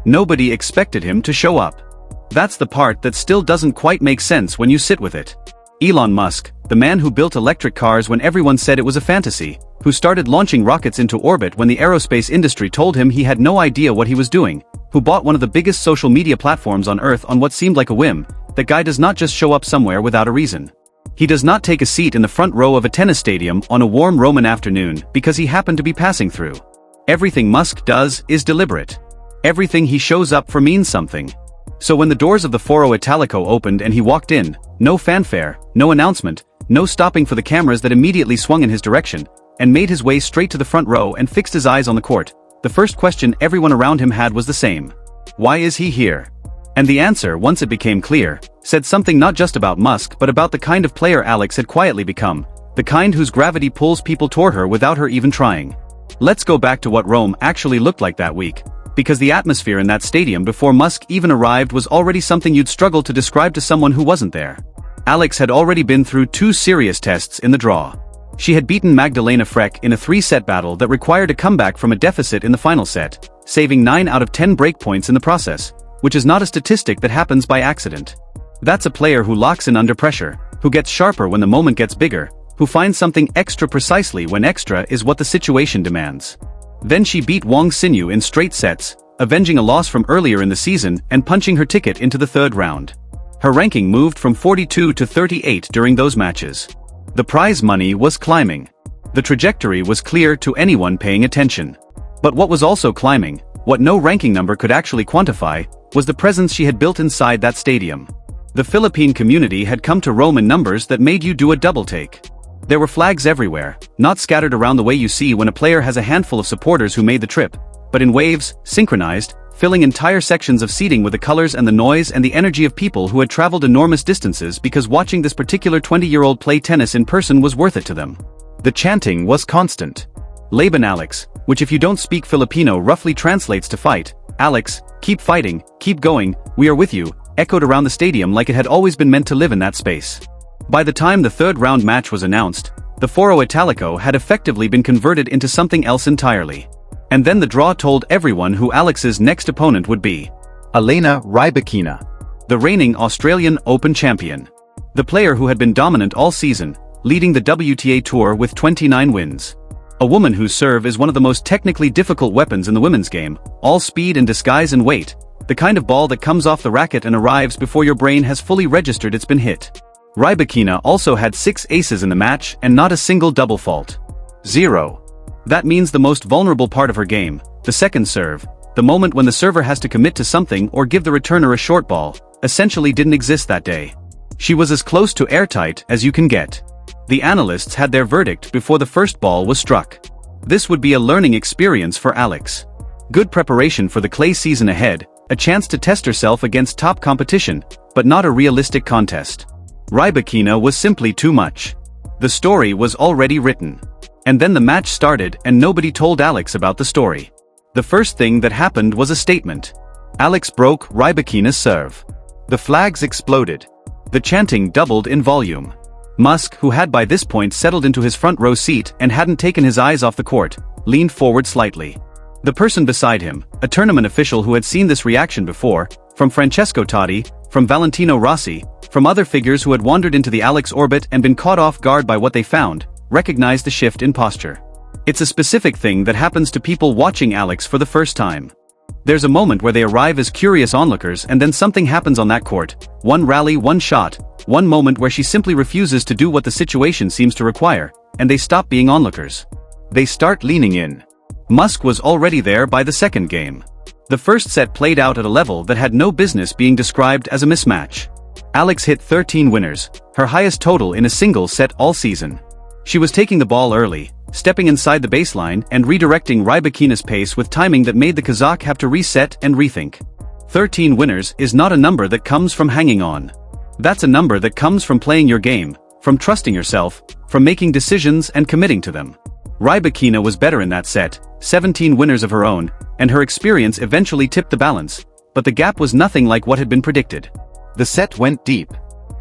Nobody expected him to show up. That's the part that still doesn't quite make sense when you sit with it. Elon Musk, the man who built electric cars when everyone said it was a fantasy, who started launching rockets into orbit when the aerospace industry told him he had no idea what he was doing, who bought one of the biggest social media platforms on Earth on what seemed like a whim. That guy does not just show up somewhere without a reason. He does not take a seat in the front row of a tennis stadium on a warm Roman afternoon because he happened to be passing through. Everything Musk does is deliberate. Everything he shows up for means something. So when the doors of the Foro Italico opened and he walked in, no fanfare, no announcement, no stopping for the cameras that immediately swung in his direction, and made his way straight to the front row and fixed his eyes on the court, the first question everyone around him had was the same. Why is he here? And the answer, once it became clear, said something not just about Musk but about the kind of player Alex had quietly become, the kind whose gravity pulls people toward her without her even trying. Let's go back to what Rome actually looked like that week, because the atmosphere in that stadium before Musk even arrived was already something you'd struggle to describe to someone who wasn't there. Alex had already been through 2 serious tests in the draw. She had beaten Magdalena Freck in a 3-set battle that required a comeback from a deficit in the final set, saving 9 out of 10 breakpoints in the process, which is not a statistic that happens by accident. That's a player who locks in under pressure, who gets sharper when the moment gets bigger, who finds something extra precisely when extra is what the situation demands. Then she beat Wang Xinyu in straight sets, avenging a loss from earlier in the season and punching her ticket into the 3rd round. Her ranking moved from 42 to 38 during those matches. The prize money was climbing. The trajectory was clear to anyone paying attention. But what was also climbing, what no ranking number could actually quantify, was the presence she had built inside that stadium. The Philippine community had come to Rome in numbers that made you do a double take. There were flags everywhere, not scattered around the way you see when a player has a handful of supporters who made the trip, but in waves, synchronized, filling entire sections of seating with the colors and the noise and the energy of people who had traveled enormous distances because watching this particular 20-year-old play tennis in person was worth it to them. The chanting was constant. Laban Alex, which if you don't speak Filipino roughly translates to fight, Alex, keep fighting, keep going, we are with you, echoed around the stadium like it had always been meant to live in that space. By the time the 3rd round match was announced, the Foro Italico had effectively been converted into something else entirely. And then the draw told everyone who Alex's next opponent would be. Elena Rybakina, the reigning Australian Open champion. The player who had been dominant all season, leading the WTA Tour with 29 wins. A woman whose serve is one of the most technically difficult weapons in the women's game, all speed and disguise and weight, the kind of ball that comes off the racket and arrives before your brain has fully registered it's been hit. Rybakina also had 6 aces in the match and not a single double fault. 0. That means the most vulnerable part of her game, the second serve, the moment when the server has to commit to something or give the returner a short ball, essentially didn't exist that day. She was as close to airtight as you can get. The analysts had their verdict before the first ball was struck. This would be a learning experience for Alex. Good preparation for the clay season ahead, a chance to test herself against top competition, but not a realistic contest. Rybakina was simply too much. The story was already written. And then the match started and nobody told Alex about the story. The first thing that happened was a statement. Alex broke Rybakina's serve. The flags exploded. The chanting doubled in volume. Musk, who had by this point settled into his front row seat and hadn't taken his eyes off the court, leaned forward slightly. The person beside him, a tournament official who had seen this reaction before, from Francesco Totti, from Valentino Rossi, from other figures who had wandered into the Alex orbit and been caught off guard by what they found, recognized the shift in posture. It's a specific thing that happens to people watching Alex for the first time. There's a moment where they arrive as curious onlookers and then something happens on that court, one rally, one shot, one moment where she simply refuses to do what the situation seems to require, and they stop being onlookers. They start leaning in. Musk was already there by the second game. The first set played out at a level that had no business being described as a mismatch. Alex hit 13 winners, her highest total in a single set all season. She was taking the ball early, stepping inside the baseline and redirecting Rybakina's pace with timing that made the Kazakh have to reset and rethink. 13 winners is not a number that comes from hanging on. That's a number that comes from playing your game, from trusting yourself, from making decisions and committing to them. Rybakina was better in that set, 17 winners of her own, and her experience eventually tipped the balance, but the gap was nothing like what had been predicted. The set went deep.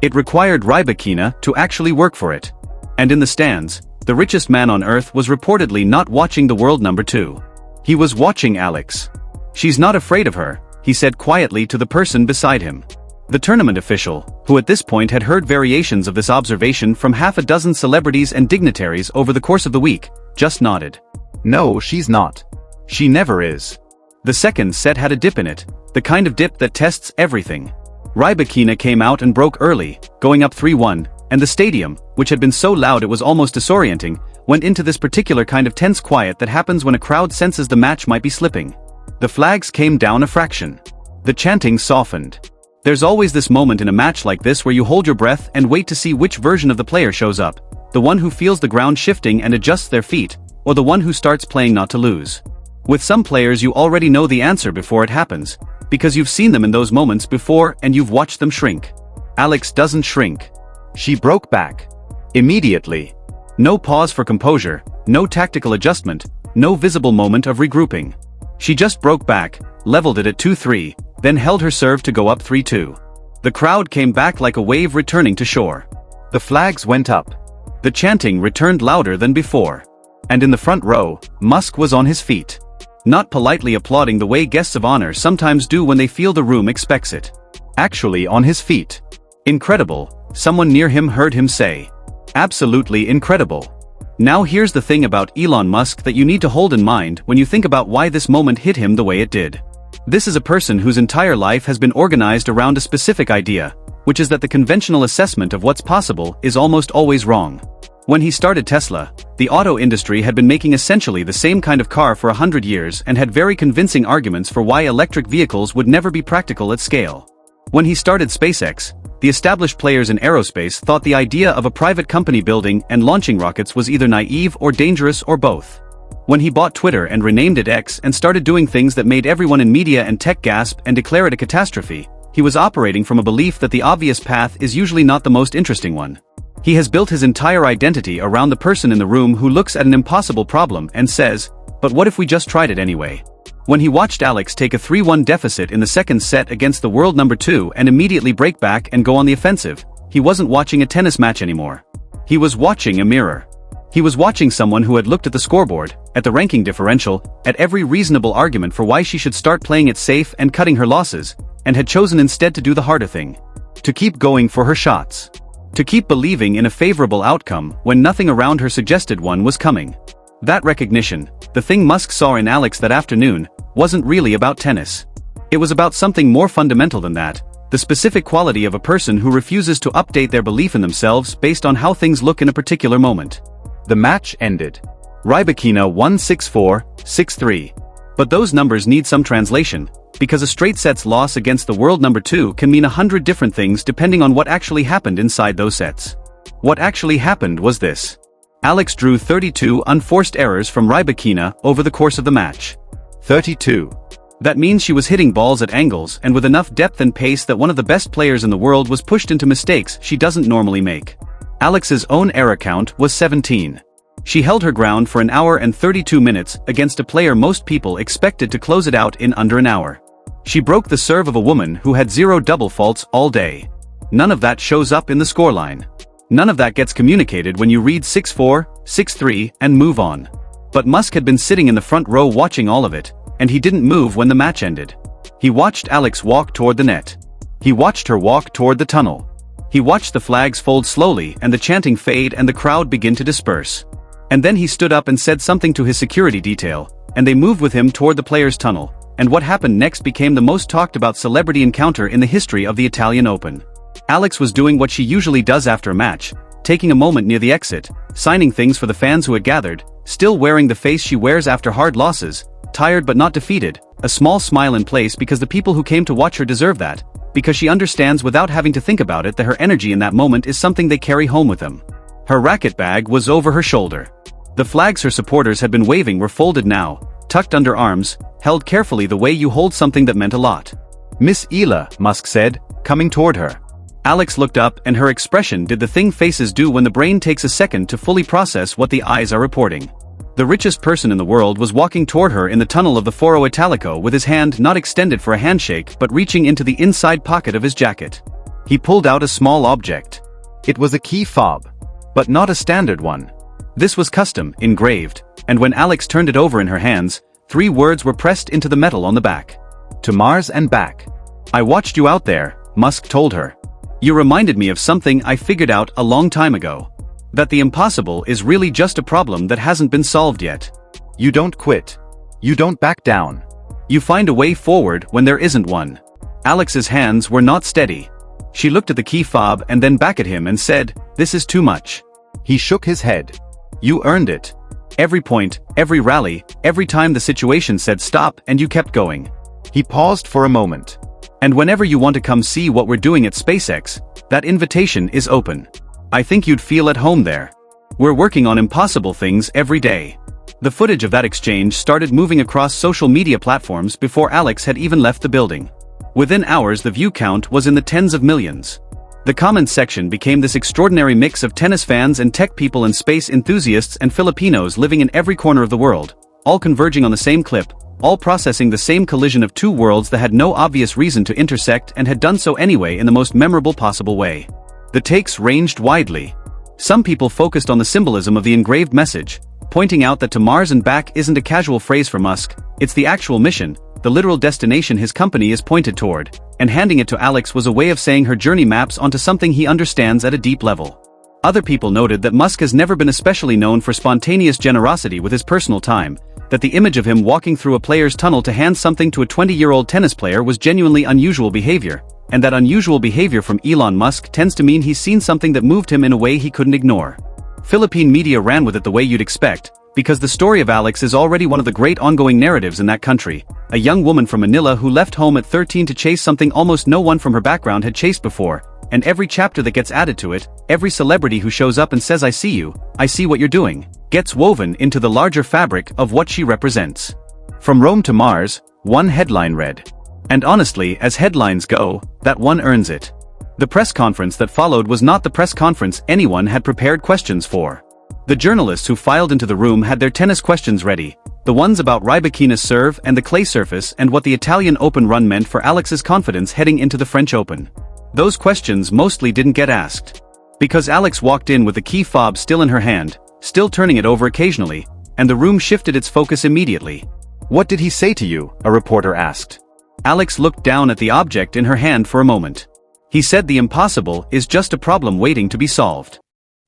It required Rybakina to actually work for it. And in the stands, the richest man on earth was reportedly not watching the world number 2. He was watching Alex. She's not afraid of her, he said quietly to the person beside him. The tournament official, who at this point had heard variations of this observation from half a dozen celebrities and dignitaries over the course of the week, just nodded. No, she's not. She never is. The second set had a dip in it, the kind of dip that tests everything. Rybakina came out and broke early, going up 3-1, and the stadium, which had been so loud it was almost disorienting, went into this particular kind of tense quiet that happens when a crowd senses the match might be slipping. The flags came down a fraction. The chanting softened. There's always this moment in a match like this where you hold your breath and wait to see which version of the player shows up, the one who feels the ground shifting and adjusts their feet, or the one who starts playing not to lose. With some players you already know the answer before it happens, because you've seen them in those moments before and you've watched them shrink. Alex doesn't shrink. She broke back. Immediately. No pause for composure, no tactical adjustment, no visible moment of regrouping. She just broke back, leveled it at 2-3, then held her serve to go up 3-2. The crowd came back like a wave returning to shore. The flags went up. The chanting returned louder than before. And in the front row, Musk was on his feet. Not politely applauding the way guests of honor sometimes do when they feel the room expects it. Actually on his feet. Incredible, someone near him heard him say. Absolutely incredible. Now here's the thing about Elon Musk that you need to hold in mind when you think about why this moment hit him the way it did. This is a person whose entire life has been organized around a specific idea, which is that the conventional assessment of what's possible is almost always wrong. When he started Tesla, the auto industry had been making essentially the same kind of car for 100 years and had very convincing arguments for why electric vehicles would never be practical at scale. When he started SpaceX, the established players in aerospace thought the idea of a private company building and launching rockets was either naive or dangerous or both. When he bought Twitter and renamed it X and started doing things that made everyone in media and tech gasp and declare it a catastrophe, he was operating from a belief that the obvious path is usually not the most interesting one. He has built his entire identity around the person in the room who looks at an impossible problem and says, "But what if we just tried it anyway?" When he watched Alex take a 3-1 deficit in the second set against the world number 2 and immediately break back and go on the offensive, he wasn't watching a tennis match anymore. He was watching a mirror. He was watching someone who had looked at the scoreboard, at the ranking differential, at every reasonable argument for why she should start playing it safe and cutting her losses, and had chosen instead to do the harder thing. To keep going for her shots. To keep believing in a favorable outcome when nothing around her suggested one was coming. That recognition, the thing Musk saw in Alex that afternoon, wasn't really about tennis. It was about something more fundamental than that, the specific quality of a person who refuses to update their belief in themselves based on how things look in a particular moment. The match ended. Rybakina won 6-4, 6-3. But those numbers need some translation, because a straight sets loss against the world number 2 can mean 100 different things depending on what actually happened inside those sets. What actually happened was this. Alex drew 32 unforced errors from Rybakina over the course of the match. 32. That means she was hitting balls at angles and with enough depth and pace that one of the best players in the world was pushed into mistakes she doesn't normally make. Alex's own error count was 17. She held her ground for an hour and 32 minutes against a player most people expected to close it out in under an hour. She broke the serve of a woman who had 0 double faults all day. None of that shows up in the scoreline. None of that gets communicated when you read 6-4, 6-3, and move on. But Musk had been sitting in the front row watching all of it, and he didn't move when the match ended. He watched Alex walk toward the net. He watched her walk toward the tunnel. He watched the flags fold slowly and the chanting fade and the crowd begin to disperse. And then he stood up and said something to his security detail, and they moved with him toward the players' tunnel, and what happened next became the most talked about celebrity encounter in the history of the Italian Open. Alex was doing what she usually does after a match, taking a moment near the exit, signing things for the fans who had gathered, still wearing the face she wears after hard losses, tired but not defeated, a small smile in place because the people who came to watch her deserve that, because she understands without having to think about it that her energy in that moment is something they carry home with them. Her racket bag was over her shoulder. The flags her supporters had been waving were folded now, tucked under arms, held carefully the way you hold something that meant a lot. "Miss Eala," Musk said, coming toward her. Alex looked up and her expression did the thing faces do when the brain takes a second to fully process what the eyes are reporting. The richest person in the world was walking toward her in the tunnel of the Foro Italico with his hand not extended for a handshake but reaching into the inside pocket of his jacket. He pulled out a small object. It was a key fob. But not a standard one. This was custom, engraved, and when Alex turned it over in her hands, 3 words were pressed into the metal on the back. To Mars and back. I watched you out there, Musk told her. You reminded me of something I figured out a long time ago. That the impossible is really just a problem that hasn't been solved yet. You don't quit. You don't back down. You find a way forward when there isn't one. Alex's hands were not steady. She looked at the key fob and then back at him and said, "This is too much." He shook his head. You earned it. Every point, every rally, every time the situation said stop and you kept going. He paused for a moment. And whenever you want to come see what we're doing at SpaceX, that invitation is open. I think you'd feel at home there. We're working on impossible things every day. The footage of that exchange started moving across social media platforms before Alex had even left the building. Within hours the view count was in the tens of millions. The comments section became this extraordinary mix of tennis fans and tech people and space enthusiasts and Filipinos living in every corner of the world, all converging on the same clip, all processing the same collision of two worlds that had no obvious reason to intersect and had done so anyway in the most memorable possible way. The takes ranged widely. Some people focused on the symbolism of the engraved message, pointing out that to Mars and back isn't a casual phrase for Musk, it's the actual mission, the literal destination his company is pointed toward, and handing it to Alex was a way of saying her journey maps onto something he understands at a deep level. Other people noted that Musk has never been especially known for spontaneous generosity with his personal time, that the image of him walking through a player's tunnel to hand something to a 20-year-old tennis player was genuinely unusual behavior, and that unusual behavior from Elon Musk tends to mean he's seen something that moved him in a way he couldn't ignore. Philippine media ran with it the way you'd expect, because the story of Alex is already one of the great ongoing narratives in that country, a young woman from Manila who left home at 13 to chase something almost no one from her background had chased before, and every chapter that gets added to it, every celebrity who shows up and says I see you, I see what you're doing, gets woven into the larger fabric of what she represents. From Rome to Mars, one headline read. And honestly, as headlines go, that one earns it. The press conference that followed was not the press conference anyone had prepared questions for. The journalists who filed into the room had their tennis questions ready, the ones about Rybakina's serve and the clay surface and what the Italian Open run meant for Alex's confidence heading into the French Open. Those questions mostly didn't get asked. Because Alex walked in with the key fob still in her hand, still turning it over occasionally, and the room shifted its focus immediately. What did he say to you? A reporter asked. Alex looked down at the object in her hand for a moment. He said the impossible is just a problem waiting to be solved.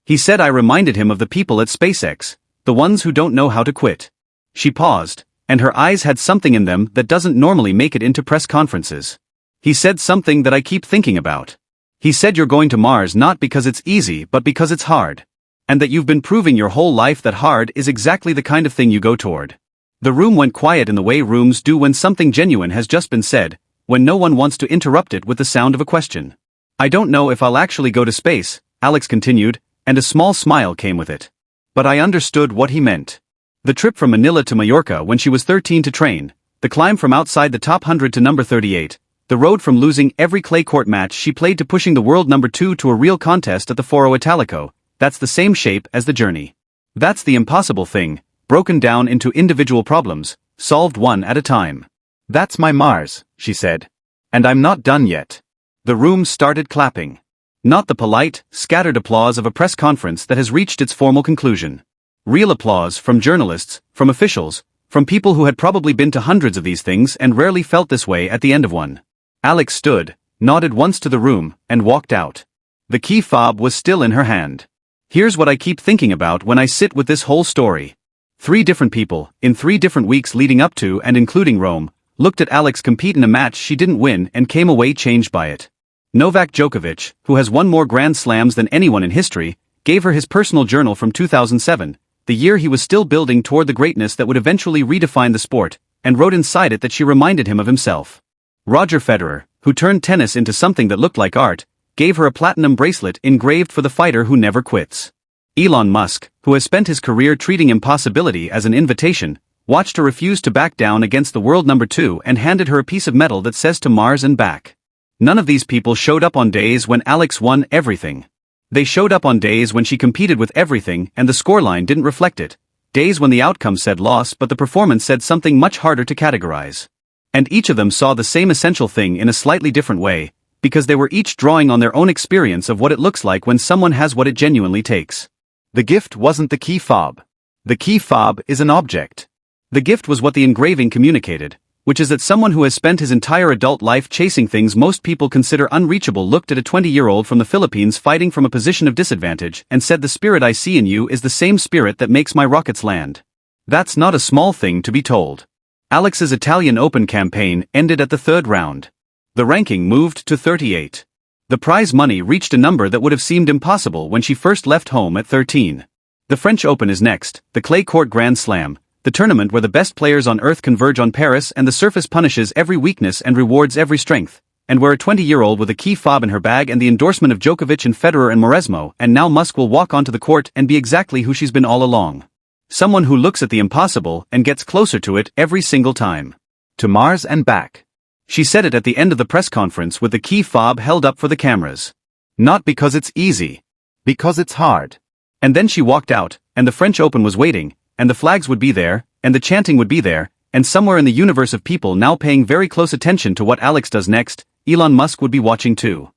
He said I reminded him of the people at SpaceX, the ones who don't know how to quit. She paused, and her eyes had something in them that doesn't normally make it into press conferences. He said something that I keep thinking about. He said you're going to Mars not because it's easy but because it's hard. And that you've been proving your whole life that hard is exactly the kind of thing you go toward. The room went quiet in the way rooms do when something genuine has just been said, when no one wants to interrupt it with the sound of a question. I don't know if I'll actually go to space, Alex continued, and a small smile came with it. But I understood what he meant. The trip from Manila to Mallorca when she was 13 to train, the climb from outside the top 100 to number 38, the road from losing every clay court match she played to pushing the world number 2 to a real contest at the Foro Italico, that's the same shape as the journey. That's the impossible thing, broken down into individual problems, solved one at a time. That's my Mars, she said. And I'm not done yet. The room started clapping. Not the polite, scattered applause of a press conference that has reached its formal conclusion. Real applause from journalists, from officials, from people who had probably been to hundreds of these things and rarely felt this way at the end of one. Alex stood, nodded once to the room, and walked out. The key fob was still in her hand. Here's what I keep thinking about when I sit with this whole story. 3 different people, in 3 different weeks leading up to and including Rome, looked at Alex compete in a match she didn't win and came away changed by it. Novak Djokovic, who has won more Grand Slams than anyone in history, gave her his personal journal from 2007, the year he was still building toward the greatness that would eventually redefine the sport, and wrote inside it that she reminded him of himself. Roger Federer, who turned tennis into something that looked like art, gave her a platinum bracelet engraved for the fighter who never quits. Elon Musk, who has spent his career treating impossibility as an invitation, watched her refuse to back down against the world number 2 and handed her a piece of metal that says to Mars and back. None of these people showed up on days when Alex won everything. They showed up on days when she competed with everything and the scoreline didn't reflect it, days when the outcome said loss but the performance said something much harder to categorize. And each of them saw the same essential thing in a slightly different way, because they were each drawing on their own experience of what it looks like when someone has what it genuinely takes. The gift wasn't the key fob. The key fob is an object. The gift was what the engraving communicated, which is that someone who has spent his entire adult life chasing things most people consider unreachable looked at a 20-year-old from the Philippines fighting from a position of disadvantage and said, "The spirit I see in you is the same spirit that makes my rockets land." That's not a small thing to be told. Alex's Italian Open campaign ended at the third round. The ranking moved to 38. The prize money reached a number that would have seemed impossible when she first left home at 13. The French Open is next, the clay court Grand Slam, the tournament where the best players on earth converge on Paris and the surface punishes every weakness and rewards every strength, and where a 20-year-old with a key fob in her bag and the endorsement of Djokovic and Federer and Mauresmo and now Musk will walk onto the court and be exactly who she's been all along. Someone who looks at the impossible and gets closer to it every single time. To Mars and back. She said it at the end of the press conference with the key fob held up for the cameras. Not because it's easy. Because it's hard. And then she walked out, and the French Open was waiting, and the flags would be there, and the chanting would be there, and somewhere in the universe of people now paying very close attention to what Alex does next, Elon Musk would be watching too.